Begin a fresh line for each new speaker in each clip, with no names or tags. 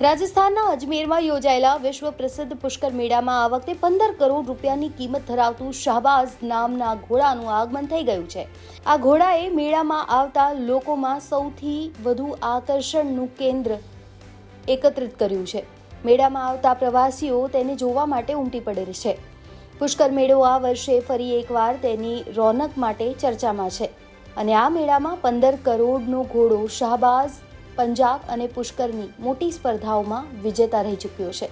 રાજસ્થાનના અજમેરમાં યોજાયેલા વિશ્વ પ્રસિદ્ધ પુષ્કર મેળામાં આ વખતે 15 કરોડ રૂપિયાની કિંમત ધરાવતું શાહબાઝ નામના ઘોડાનું આગમન થઈ ગયું છે. આ ઘોડાએ મેળામાં આવતા લોકોમાં સૌથી વધુ આકર્ષણનું કેન્દ્ર એકત્રિત કર્યું છે. મેળામાં આવતા પ્રવાસીઓ તેને જોવા માટે ઉમટી પડે છે. પુષ્કર મેળો આ વર્ષે ફરી એકવાર તેની રોનક માટે ચર્ચામાં છે અને આ મેળામાં 15 કરોડનો ઘોડો શાહબાઝ પંજાબ અને પુષ્કરની મોટી સ્પર્ધાઓમાં વિજેતા રહી ચૂક્યો છે.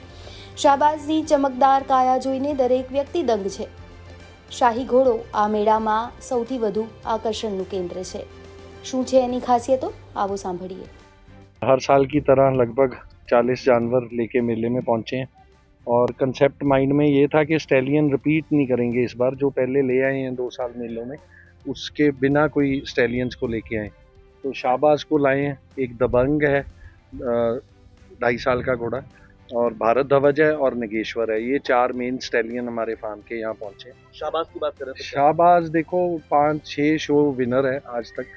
શાહબાઝની ચમકદાર કાયા જોઈને દરેક વ્યક્તિ દંગ છે. શાહી ઘોડો આ મેળામાં સૌથી વધુ આકર્ષણનું કેન્દ્ર છે. શું છે એની ખાસિયતો? આવો સાંભળીએ.
हर साल की तरह लगभग 40 जानवर लेके मेले में पहुंचे हैं और कंसेप्ट माइंड में ये था कि स्टैलियन रिपीट नहीं करेंगे इस बार, जो पहले ले आए हैं 2 साल मेलों में उसके बिना कोई स्टैलियंस को लेके आए. तो शाहबाज को लाए हैं. एक दबंग है 2.5 साल का घोड़ा, और भारत ध्वज है और नगेश्वर है. ये 4 मेन स्टैलियन हमारे फार्म के यहाँ पहुंचे.
शाहबाज की बात करें तो
शाहबाज देखो 5-6 शो विनर है आज तक.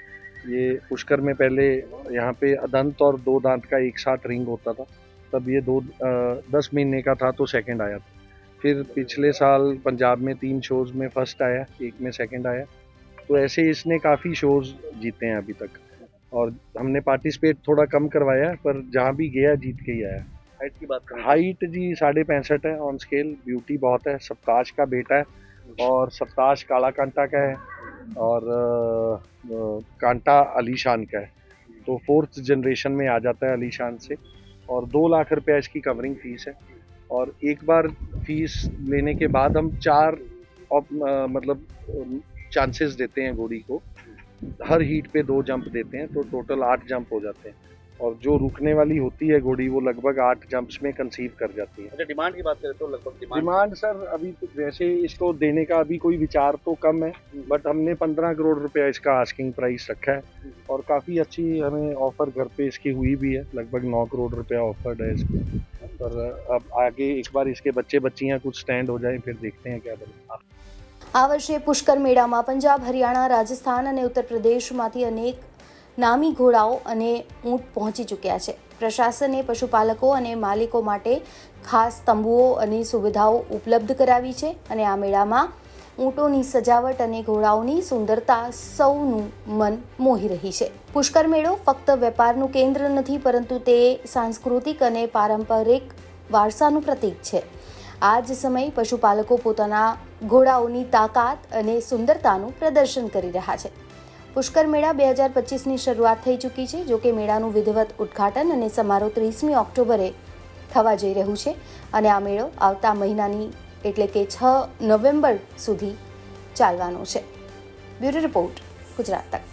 ये पुष्कर में पहले यहाँ पे अदंत और 2 दांत का एक साथ रिंग होता था, तब ये 10 महीने का था तो सेकंड आया था. फिर पिछले साल पंजाब में 3 शोज़ में फर्स्ट आया, एक में सेकंड आया. तो ऐसे इसने काफ़ी शोज़ जीते हैं अभी तक, और हमने पार्टिसिपेट थोड़ा कम करवाया पर जहाँ भी गया जीत के ही आया.
हाइट की बात करें
हाइट जी 65.5 है ऑन स्केल. ब्यूटी बहुत है. सप्ताश का बेटा है, और सप्ताश काला कांटा का है, और कांटा अलीशान का है. तो 4th जनरेशन में आ जाता है अलीशान से. और 2 लाख रुपया इसकी कवरिंग फीस है. और एक बार फीस लेने के बाद हम 4 मतलब चांसेस देते हैं घोड़ी को. हर हीट पे 2 जंप देते हैं, तो टोटल 8 जंप हो जाते हैं. और जो रुकने वाली होती है घोड़ी वो लगभग 8 जंप्स में कंसीव कर जाती है.
अच्छा, डिमांड की बात करें तो लगभग
डिमांड सर अभी तो वैसे इसको देने का अभी कोई विचार तो कम है, बट हमने 15 करोड़ रुपया इसका आस्किंग प्राइस रखा है. और काफ़ी अच्छी हमें ऑफर घर पे इसकी हुई भी है. लगभग 9 करोड़ रुपया ऑफर्ड है इसको. पर अब आगे एक बार इसके बच्चे बच्चियाँ कुछ स्टैंड हो जाए फिर देखते हैं क्या बने.
આ વર્ષે પુષ્કર મેળામાં પંજાબ, હરિયાણા, રાજસ્થાન અને ઉત્તર પ્રદેશમાંથી અનેક નામી ઘોડાઓ અને ઊંટ પહોંચી ચૂક્યા છે. પ્રશાસને પશુપાલકો અને માલિકો માટે ખાસ તંબુઓ અને સુવિધાઓ ઉપલબ્ધ કરાવી છે અને આ મેળામાં ઊંટોની સજાવટ અને ઘોડાઓની સુંદરતા સૌનું મન મોહી રહી છે. પુષ્કર મેળો ફક્ત વેપારનું કેન્દ્ર નથી, પરંતુ તે સાંસ્કૃતિક અને પારંપરિક વારસાનું પ્રતીક છે. આ જ સમયે પશુપાલકો પોતાના ઘોડાઓની તાકાત અને સુંદરતાનું પ્રદર્શન કરી રહ્યા છે. પુષ્કર મેળા 2025ની શરૂઆત થઈ ચૂકી છે. જોકે મેળાનું વિધિવત ઉદ્ઘાટન અને સમારોહ 30મી ઓક્ટોબરે થવા જઈ રહ્યું છે અને આ મેળો આવતા મહિનાની એટલે કે 6 નવેમ્બર સુધી ચાલવાનો છે. બ્યુરો રિપોર્ટ, ગુજરાત તક.